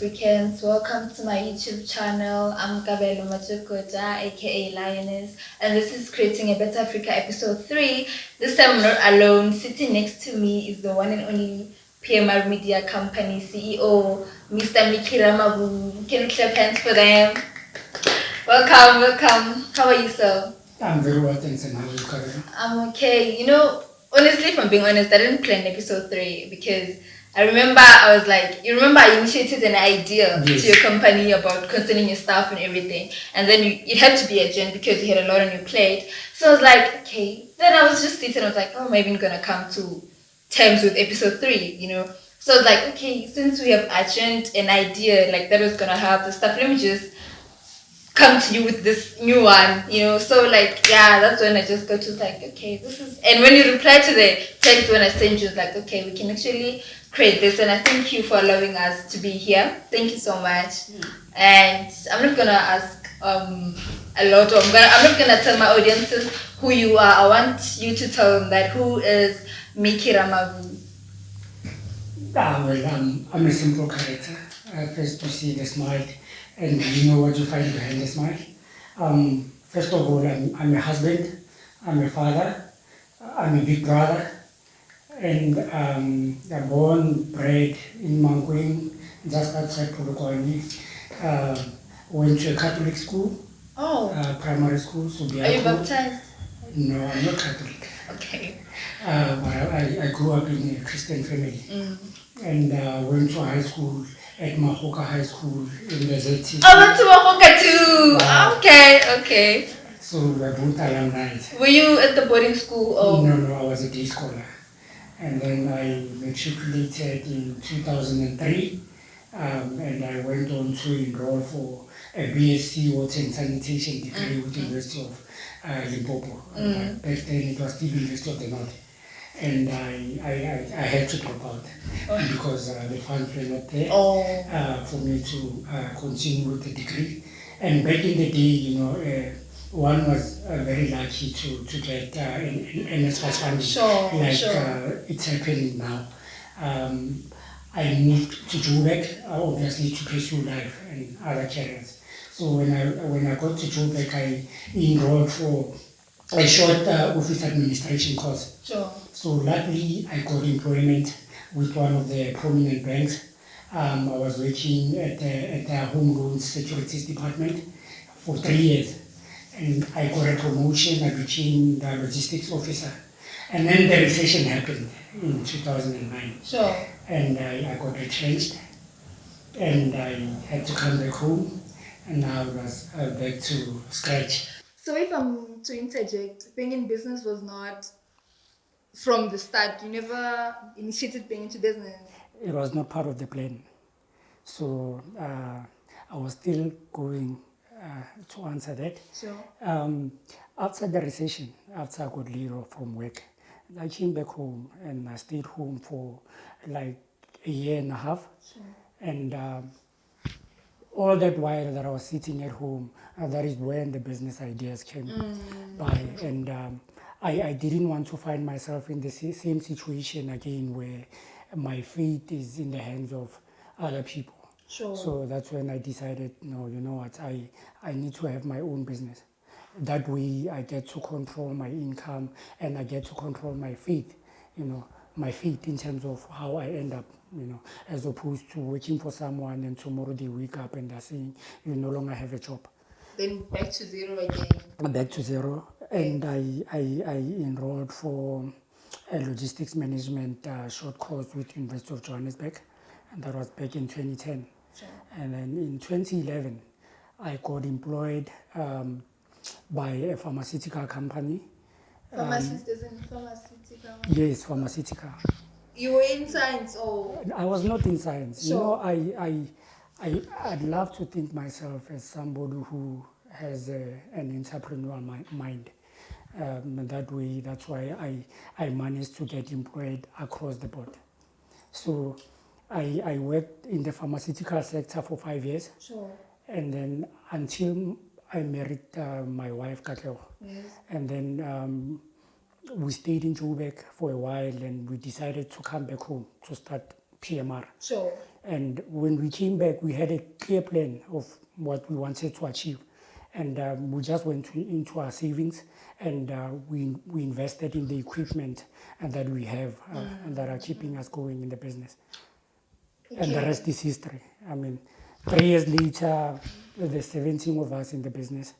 Africans. Welcome to my YouTube channel. I'm Kabelo Machukoja, aka Lioness, and this is Creating a Better Africa episode 3. This time I'm not alone. Sitting next to me is the one and only PMR Media Company CEO, Mr. Mickey Ramabu. Can we clap hands for them? Welcome. How are you, sir? I'm very well, thanks, and how are you, Karen? I'm okay. Honestly, if I'm being honest, I didn't plan episode 3 because I remember I was like, you remember I initiated an idea Yes. to your company about concerning your staff and everything, and then it had to be urgent because you had a lot on your plate. So I was like, okay. Then I was just sitting, I was like, oh, maybe I'm gonna come to terms with episode 3. So I was like, okay, since we have urgent an idea like that was gonna have the stuff, let me just come to you with this new one. So like, yeah, that's when I just got to like, okay, this is, and when you reply to the text when I sent you, it's like, okay, we can actually create this, and I thank you for allowing us to be here. Thank you so much. And I'm not gonna ask a lot. I'm not gonna tell my audiences who you are. I want you to tell them that who is Mickey Ramabu. I'm a simple character. First, you see the smile, and you know what you find behind the smile. First of all, I'm a husband, I'm a father, I'm a big brother, and I'm born, bred in Mankweng, just outside Polokwane. Went to a Catholic school, primary school. So Are you baptized? No, I'm not Catholic. Okay. But I grew up in a Christian family. And went to high school at Mahoka High School in the ZT. I went to Mahoka too. Wow. Okay. So we're both alumni. Were you at the boarding school or? No, I was a day scholar. And then I matriculated in 2003, and I went on to enroll for a BSc Water and Sanitation degree with the University of Limpopo. But back then it was still University of the North. And I had to drop out because the funds were not there for me to continue with the degree. And back in the day, one was very lucky to get an NSFAS funding, it's happening now. I moved to Joburg, obviously to pursue life and other careers. So when I got to Joburg, I enrolled for a short office administration course. So luckily, I got employment with one of the prominent banks. I was working at their home loans securities department for 3 years. And I got a promotion, I became the logistics officer. And then the recession happened in 2009. And I got retrenched, and I had to come back home, and now I was back to scratch. So if I'm to interject, being in business was not from the start. You never initiated being into business. It was not part of the plan. So I was still going to answer that. After the recession, after I got laid off from work, I came back home and I stayed home for like a year and a half. And all that while that I was sitting at home, that is when the business ideas came by. And I didn't want to find myself in the same situation again where my fate is in the hands of other people. So that's when I decided, no, you know what, I need to have my own business. That way I get to control my income and I get to control my fate, my fate in terms of how I end up, as opposed to working for someone and tomorrow they wake up and they're saying, you no longer have a job. Then back to zero again. Back to zero. And I enrolled for a logistics management short course with University of Johannesburg, and that was back in 2010. And then in 2011, I got employed by a pharmaceutical company. Pharmaceutical? Yes, pharmaceutical. You were in science or? I was not in science. I'd love to think myself as somebody who has an entrepreneurial mind. That way, that's why I managed to get employed across the board. So I worked in the pharmaceutical sector for 5 years. And then until I married my wife, Kakeo. And then we stayed in Joburg for a while, and we decided to come back home to start PMR. Sure. And when we came back, we had a clear plan of what we wanted to achieve. And we just went into our savings, and we invested in the equipment and that we have and that are keeping us going in the business. And the Okay. rest is history. I mean, 3 years later, there's 17 of us in the business.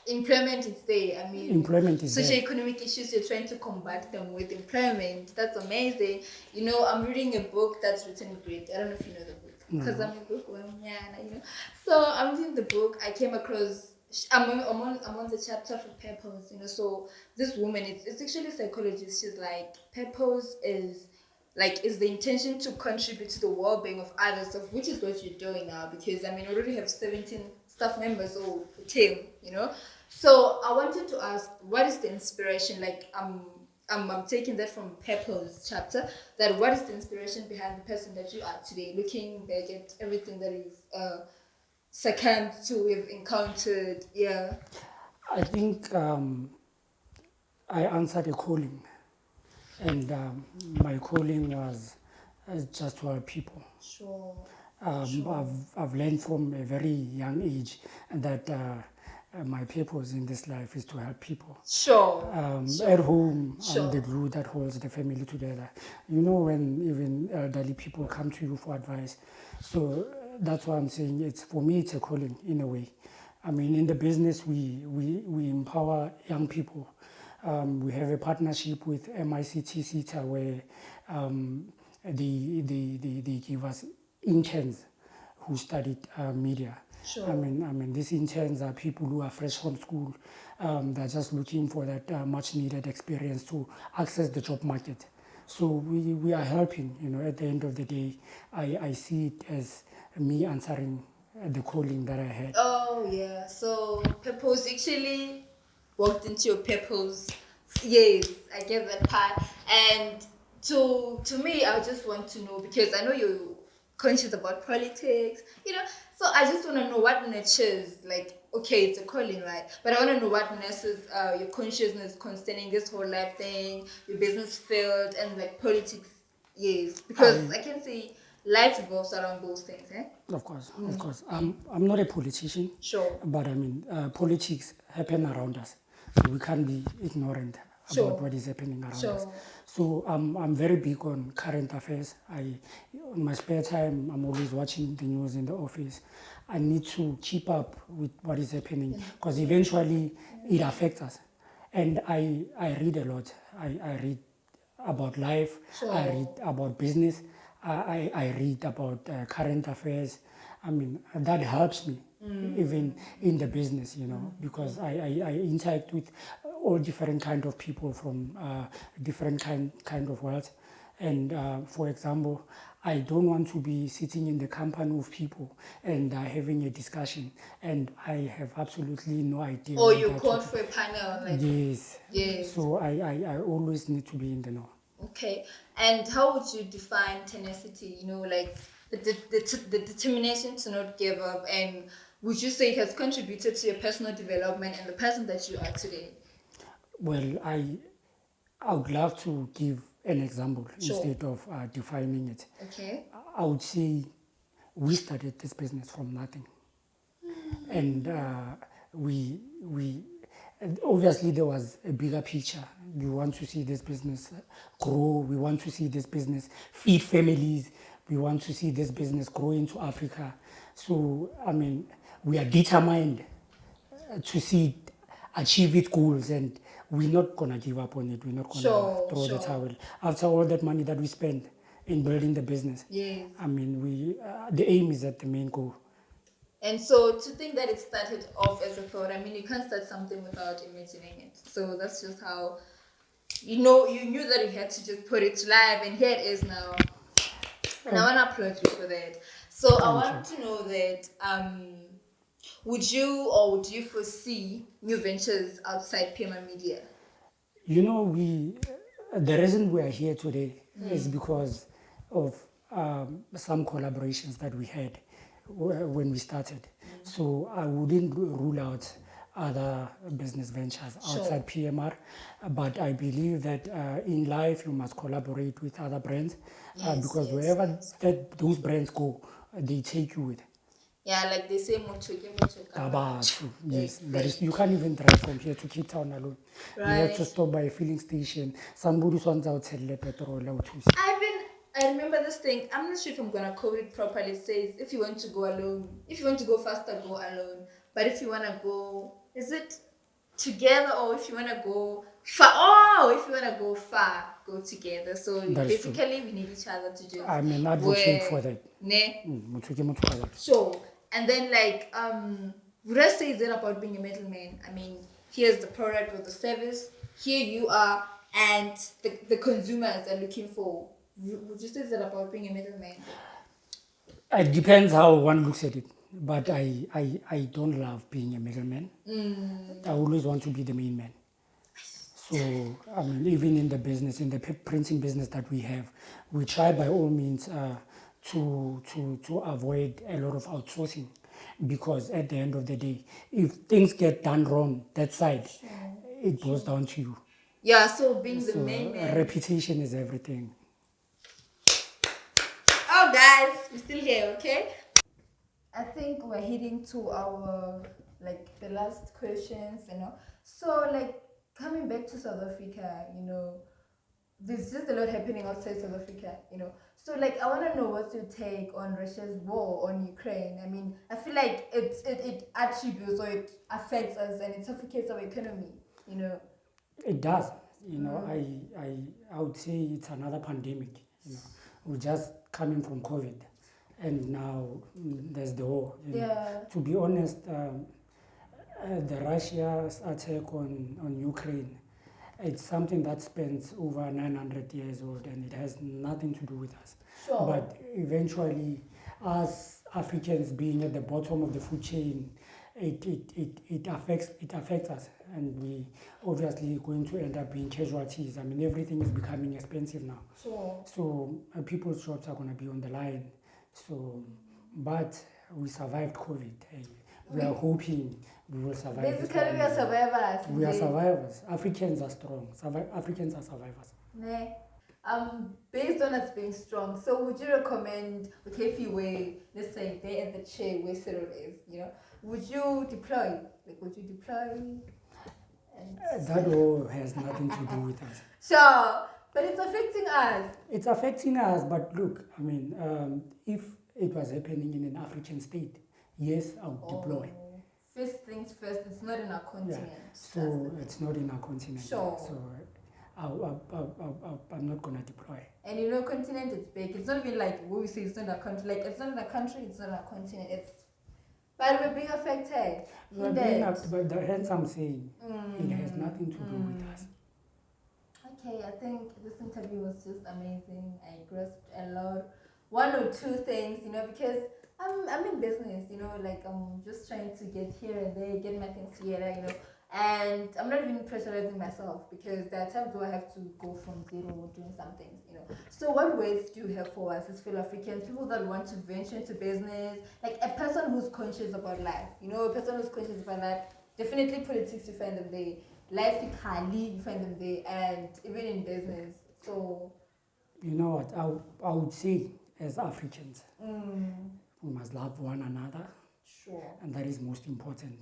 Employment is there. I mean, Employment is there. socio-economic issues, you're trying to combat them with employment. That's amazing. You know, I'm reading a book that's written great. I don't know if you know the book, because I'm a bookworm, yeah, you know. So I'm reading the book. I came across. I'm on the chapter for purpose. You know, so this woman, it's actually a psychologist. She's like, purpose is the intention to contribute to the well-being of others, of which is what you're doing now, because I mean, we already have 17 staff members or a team, you know. So I wanted to ask, what is the inspiration? Like, I'm taking that from Purpose chapter, that what is the inspiration behind the person that you are today, looking back at everything that you've succumbed to, we've encountered, yeah. I think I answered a calling, and my calling was just to help people. Sure. I've learned from a very young age that my purpose in this life is to help people. Sure. At home, Sure. I'm the glue that holds the family together. You know, when even elderly people come to you for advice. So that's why I'm saying for me, it's a calling in a way. I mean, in the business, we empower young people. We have a partnership with MICT CETA where they give us interns who studied media. Sure. I mean, these interns are people who are fresh from school. They're just looking for that much needed experience to access the job market. So we are helping. You know, at the end of the day, I see it as me answering the calling that I had. Oh yeah. So purpose actually walked into your purpose. Yes, I get that part. And to me, I just want to know, because I know you're conscious about politics, you know. So I just want to know what nurtures, like, okay, it's a calling, right? But I want to know what nurtures your consciousness concerning this whole life thing, your business field, and like politics. Yes, because I can see life revolves around those things, eh? Of course, of course. I'm not a politician. Sure. But I mean, politics happen around us. So we can't be ignorant Sure. about what is happening around Sure. us. So I'm very big on current affairs. In my spare time, I'm always watching the news in the office. I need to keep up with what is happening because eventually it affects us. And I read a lot. I read about life. Sure. I read about business. I read about current affairs. I mean, that helps me even in the business, you know, because I interact with all different kind of people from different kind of worlds. And for example, I don't want to be sitting in the company of people and having a discussion, and I have absolutely no idea. Or what you they're called talking- for a panel, like, Yes. yes. So I always need to be in the know. Okay. And how would you define tenacity? You know, like the determination to not give up, and would you say it has contributed to your personal development and the person that you are today? Well, I would love to give an example Sure. instead of defining it. Okay. I would say we started this business from nothing, and and obviously there was a bigger picture. We want to see this business grow. We want to see this business feed families. We want to see this business grow into Africa. So I mean, we are determined to see it achieve its goals, and we're not gonna give up on it. We're not gonna throw the towel after all that money that we spent in building the business. Yes. I mean, the aim is at the main goal. And so to think that it started off as a thought, I mean, you can't start something without imagining it. So that's just how, you know, you knew that you had to just put it to life, and here it is now. And I want to applaud you for that. So I want to know that, would you foresee new ventures outside Pima Media? You know, the reason we are here today is because of some collaborations that we had when we started. So I wouldn't rule out other business ventures Sure. outside PMR. But I believe that in life you must collaborate with other brands because wherever those brands go, they take you with. Yeah, like they say, mucho. Tabatsu, yes. That is, Exactly. you can't even drive from here to Cape Town alone. You have to Right. stop by a filling station. Somebody's on out petrol. I remember this thing. I'm not sure if I'm gonna quote it properly. It says, if you want to go alone, if you want to go faster, go alone. But if you wanna go, is it together, or if you wanna go far? Oh, if you wanna go far, go together. So That is true. basically, we need each other to just. I'm an advocate for that. Ne? Mm. So, and then like would I say that about being a middleman? I mean, here's the product or the service, here you are, and the consumers are looking for. Would you say that about being a middleman? It depends how one looks at it. But I don't love being a middleman. I always want to be the main man. So, I mean, even in the business, in the printing business that we have, we try by all means to avoid a lot of outsourcing, because at the end of the day, if things get done wrong that side, it goes down to you. Yeah, so being the So main man. reputation is everything. Oh, guys, we're still here, okay? I think we're heading to our like the last questions, So like coming back to South Africa, there's just a lot happening outside South Africa, So like I want to know what's your take on Russia's war on Ukraine. I mean, I feel like it attributes or it affects us and it suffocates our economy, It does. I would say it's another pandemic. We're just coming from COVID, and now there's the war. Yeah. To be honest, the Russia's attack on Ukraine, it's something that spans over 900 years old, and it has nothing to do with us. Sure. But eventually, us Africans being at the bottom of the food chain, it affects us, and we obviously going to end up being casualties. I mean, everything is becoming expensive now. Sure. So people's jobs are going to be on the line. So, but we survived COVID. We are hoping we will survive. Basically, we are survivors. We are survivors. Africans are strong. Africans are survivors. Ne. Based on us being strong, so would you recommend, okay, if you were, let's say, there at the chair where Cyril is, would you deploy? Like, would you deploy? That all has nothing to do with us. Sure, but it's affecting us. It's affecting us, but look, I mean, if it was happening in an African state, yes, I would deploy. First things first, it's not in our continent. Yeah. So it's not in our continent. Sure. So I'm not going to deploy. And continent, it's big. It's not even like what we say, it's not a country. Like, it's not in a country, it's not a continent. But we're being affected. But hence I'm saying it has nothing to do with us. Okay, I think this interview was just amazing. I grasped a lot. One or two things, because I'm in business, like I'm just trying to get here and there, get my things together, and I'm not even pressurizing myself, because there are times where I have to go from zero doing something, So what ways do you have for us as fellow Africans, people that want to venture into business, like a person who's conscious about life, a person who's conscious about life, definitely politics, you find them there, life you find them there, and even in business. So, you know what, I would say as Africans, we must love one another. Sure. And that is most important.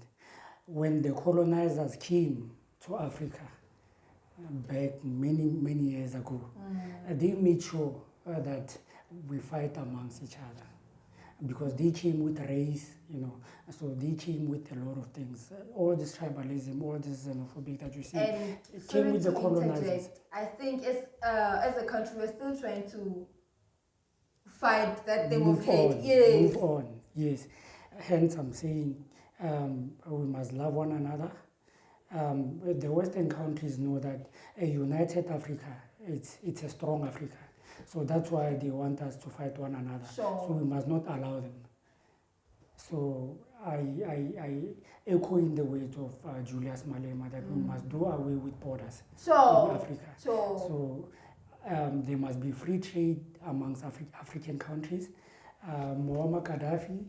When the colonizers came to Africa back many years ago, they made sure that we fight amongst each other, because they came with race, so they came with a lot of things. All this tribalism, all this xenophobic that you see, it came with the colonizers. I think as a country, we're still trying to fight that thing of hate. Yes. Move on, yes. Hence, I'm saying we must love one another. The Western countries know that a united Africa, it's a strong Africa. So that's why they want us to fight one another. Sure. So we must not allow them. So I echo in the words of Julius Malema that we must do away with borders in Africa. Sure. So there must be free trade amongst African countries. Muammar Gaddafi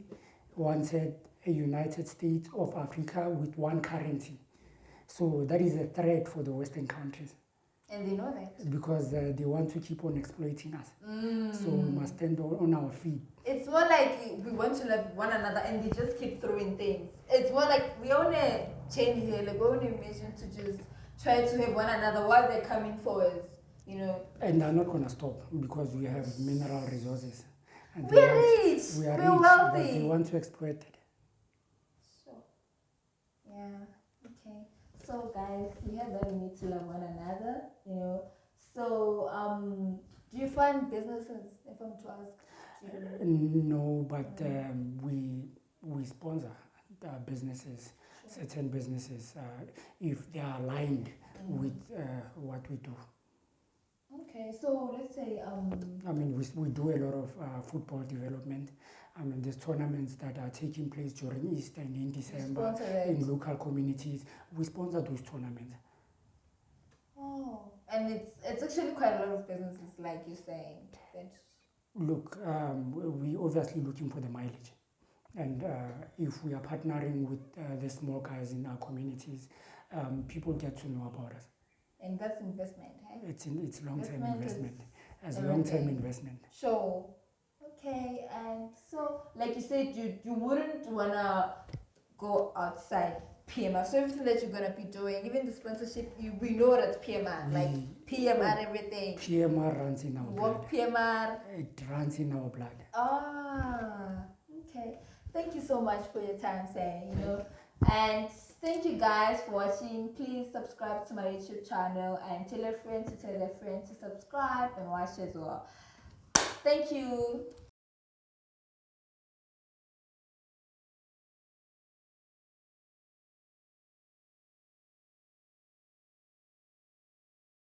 once said a United States of Africa with one currency. So that is a threat for the Western countries. And they know that. Because they want to keep on exploiting us. So we must stand on our feet. It's more like we want to love one another and they just keep throwing things. It's more like we only change here, like we only mission to just try to have one another while they're coming for us, you know. And they're not going to stop because we have mineral resources. And We're rich. We're We're wealthy. But they want to exploit it. So, yeah, okay. So guys, we have that we need to love one another, you know. So, do you find businesses, if I'm to ask? No, but we sponsor businesses, certain businesses, if they are aligned with what we do. Okay, so let's say I mean, we do a lot of football development. I mean, there's tournaments that are taking place during Easter and in December in local communities. We sponsor those tournaments. Oh, and it's actually quite a lot of businesses, like you're saying. Look, we're obviously looking for the mileage. And if we are partnering with the small guys in our communities, people get to know about us. And that's investment, hey? It's long-term investment. As long-term investment. Sure. Okay, and so, like you said, you wouldn't want to go outside PMR. So everything that you're going to be doing, even the sponsorship, we know that's PMR, like PMR everything. PMR runs in our blood. PMR. It runs in our blood. Ah, okay. Thank you so much for your time, Say, you know. And thank you guys for watching. Please subscribe to my YouTube channel and tell a friend to subscribe and watch as well. Thank you.